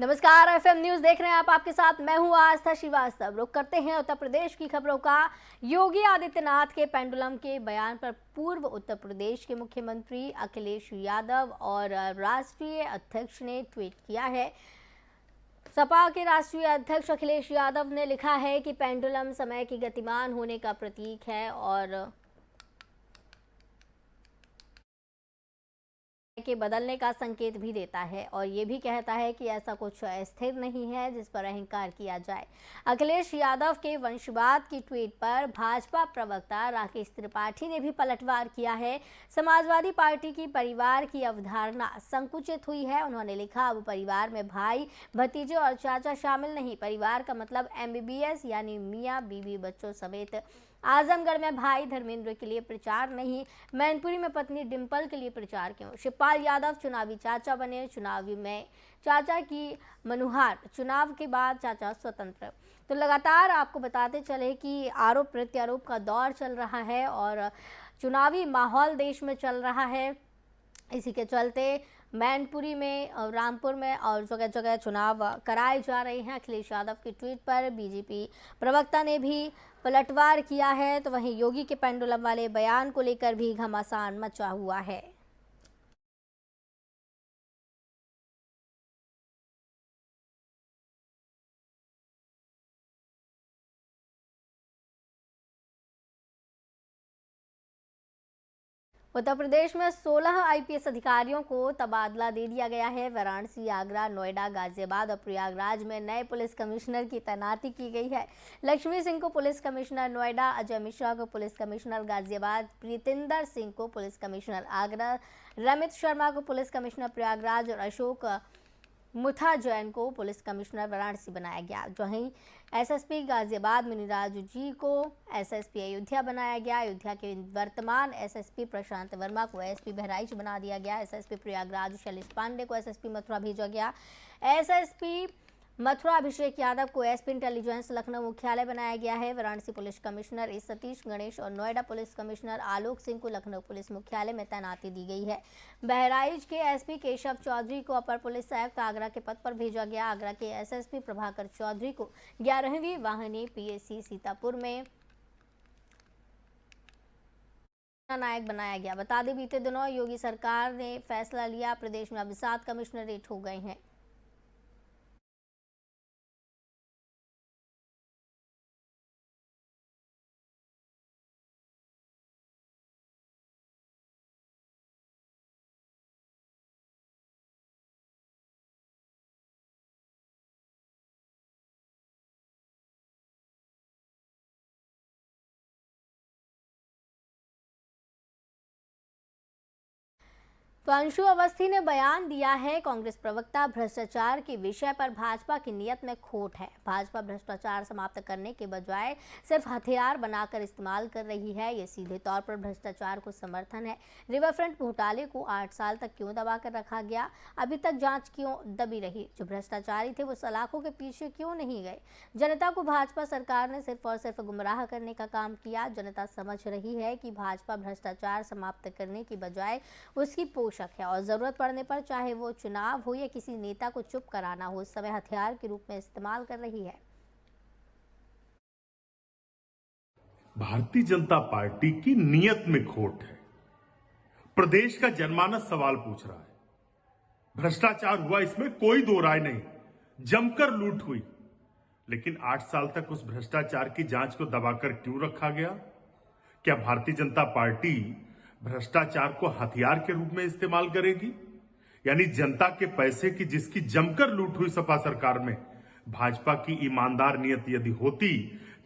नमस्कार, FM news देख रहे हैं आप। आपके साथ मैं हूं आस्था श्रीवास्तव। रुक करते हैं उत्तर प्रदेश की खबरों का। योगी आदित्यनाथ के पेंडुलम के बयान पर पूर्व उत्तर प्रदेश के मुख्यमंत्री अखिलेश यादव और राष्ट्रीय अध्यक्ष ने ट्वीट किया है। सपा के राष्ट्रीय अध्यक्ष अखिलेश यादव ने लिखा है कि पेंडुलम समय की गतिमान होने का प्रतीक है और के बदलने का संकेत भी देता है और ये भी कहता है कि ऐसा कुछ स्थिर नहीं है जिस पर अहंकार किया जाए। अखिलेश यादव के वंशवाद की ट्वीट पर भाजपा प्रवक्ता राकेश त्रिपाठी ने भी पलटवार किया है। समाजवादी पार्टी की परिवार की अवधारणा संकुचित हुई है। उन्होंने लिखा, अब परिवार में भाई, भतीजे और चाचा शामिल नहीं। परिवार का मतलब MBBS यानी मियाँ बीवी बच्चों समेत। आजमगढ़ में भाई धर्मेंद्र के लिए प्रचार नहीं, मैनपुरी में पत्नी डिंपल के लिए प्रचार क्यों? शिवपाल यादव चुनावी चाचा बने, चुनावी में चाचा की मनुहार, चुनाव के बाद चाचा स्वतंत्र। तो लगातार आपको बताते चले कि आरोप प्रत्यारोप का दौर चल रहा है और चुनावी माहौल देश में चल रहा है। इसी के चलते मैनपुरी में, रामपुर में और जगह जगह चुनाव कराए जा रहे हैं। अखिलेश यादव की ट्वीट पर बीजेपी प्रवक्ता ने भी पलटवार किया है। तो वहीं योगी के पेंडुलम वाले बयान को लेकर भी घमासान मचा हुआ है। उत्तर प्रदेश में 16 IPS अधिकारियों को तबादला दे दिया गया है। वाराणसी, आगरा, नोएडा, गाजियाबाद और प्रयागराज में नए पुलिस कमिश्नर की तैनाती की गई है। लक्ष्मी सिंह को पुलिस कमिश्नर नोएडा, अजय मिश्रा को पुलिस कमिश्नर गाजियाबाद, प्रीतिंदर सिंह को पुलिस कमिश्नर आगरा, रमित शर्मा को पुलिस कमिश्नर प्रयागराज और अशोक मुथा जैन को पुलिस कमिश्नर वाराणसी बनाया गया। वहीं SSP गाजियाबाद मुनिराज जी को SSP अयोध्या बनाया गया। अयोध्या के वर्तमान SSP प्रशांत वर्मा को SP बहराइच बना दिया गया। SSP प्रयागराज शैलेश पांडे को SSP मथुरा भेजा गया। SSP मथुरा अभिषेक यादव को SP इंटेलिजेंस लखनऊ मुख्यालय बनाया गया है। वाराणसी पुलिस कमिश्नर ए सतीश गणेश और नोएडा पुलिस कमिश्नर आलोक सिंह को लखनऊ पुलिस मुख्यालय में तैनाती दी गई है। बहराइच के SP केशव चौधरी को अपर पुलिस आयुक्त आगरा के पद पर भेजा गया। आगरा के SSP प्रभाकर चौधरी को 11वीं वाहिनी PSC सीतापुर में नायक बनाया गया। बता दें, बीते दिनों योगी सरकार ने फैसला लिया, प्रदेश में अब 7 कमिश्नरेट हो गए हैं। तो अंशु अवस्थी ने बयान दिया है, कांग्रेस प्रवक्ता भ्रष्टाचार के विषय पर भाजपा की नीयत में खोट है। भाजपा भ्रष्टाचार समाप्त करने के बजाय सिर्फ हथियार बनाकर इस्तेमाल कर रही है। ये सीधे तौर पर भ्रष्टाचार को समर्थन है। रिवरफ्रंट घोटाले को 8 साल तक क्यों दबा कर रखा गया? अभी तक जांच क्यों दबी रही? जो भ्रष्टाचारी थे वो सलाखों के पीछे क्यों नहीं गए? जनता को भाजपा सरकार ने सिर्फ और सिर्फ गुमराह करने का काम किया। जनता समझ रही है कि भाजपा भ्रष्टाचार समाप्त करने की बजाय उसकी है और जरूरत पड़ने पर चाहे वो चुनाव हो या किसी नेता को चुप कराना हो, उस समय हथियार के रूप में इस्तेमाल कर रही है। भारतीय जनता पार्टी की नीयत में खोट है। प्रदेश का जनमानस सवाल पूछ रहा है। भ्रष्टाचार हुआ, इसमें कोई दो राय नहीं। जमकर लूट हुई, लेकिन 8 साल तक उस भ्रष्टाचार की जांच को दबाकर क्यों रखा गया? क्या भारतीय जनता पार्टी भ्रष्टाचार को हथियार के रूप में इस्तेमाल करेगी? यानी जनता के पैसे की जिसकी जमकर लूट हुई सपा सरकार में भाजपा की ईमानदार नियत यदि होती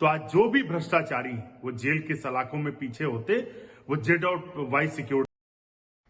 तो आज जो भी भ्रष्टाचारी वो जेल के सलाखों में पीछे होते, वो जेड और वाई सिक्योरिटी।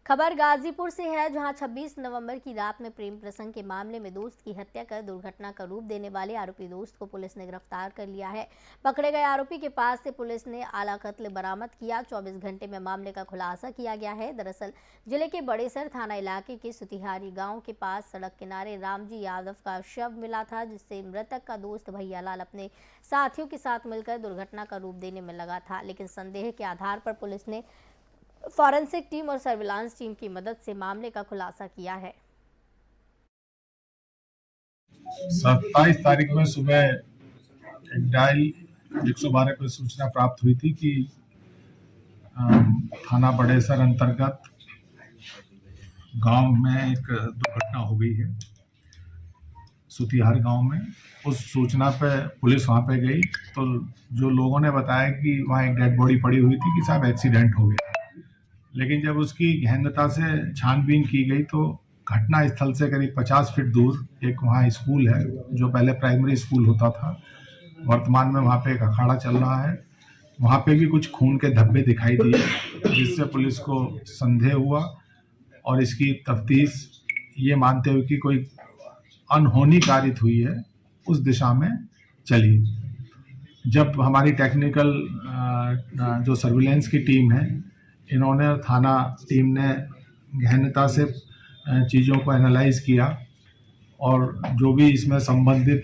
खबर गाजीपुर से है, जहां 26 नवंबर की रात में प्रेम प्रसंग के मामले में दोस्त की हत्या कर दुर्घटना का रूप देने वाले आरोपी दोस्त को पुलिस ने गिरफ्तार कर लिया है। पकड़े गए आरोपी के पास से पुलिस ने आला कत्ल बरामद किया। 24 घंटे में मामले का खुलासा किया गया है। दरअसल जिले के बड़ेसर थाना इलाके के सुतिहारी गाँव के पास सड़क किनारे रामजी यादव का शव मिला था, जिससे मृतक का दोस्त भैयालाल अपने साथियों के साथ मिलकर दुर्घटना का रूप देने में लगा था। लेकिन संदेह के आधार पर पुलिस ने फॉरेंसिक टीम और सर्विलांस टीम की मदद से मामले का खुलासा किया है। 27 तारीख में सुबह एक डायल 112 पर सूचना प्राप्त हुई थी कि थाना बड़ेसर अंतर्गत गांव में एक दुर्घटना हो गई है, सुतिहार गांव में। उस सूचना पे पुलिस वहां पे गई तो जो लोगों ने बताया कि वहां एक डेड बॉडी पड़ी हुई थी कि साहब एक्सीडेंट हो गया। लेकिन जब उसकी गहनता से छानबीन की गई तो घटना स्थल से करीब 50 फीट दूर एक वहाँ स्कूल है, जो पहले प्राइमरी स्कूल होता था, वर्तमान में वहाँ पे एक अखाड़ा चल रहा है। वहाँ पे भी कुछ खून के धब्बे दिखाई दिए, जिससे पुलिस को संदेह हुआ और इसकी तफ्तीश ये मानते हुए कि कोई अनहोनी कारित हुई है उस दिशा में चली। जब हमारी टेक्निकल जो सर्विलेंस की टीम है, इन्होंने थाना टीम ने गहनता से चीज़ों को एनालाइज किया और जो भी इसमें संबंधित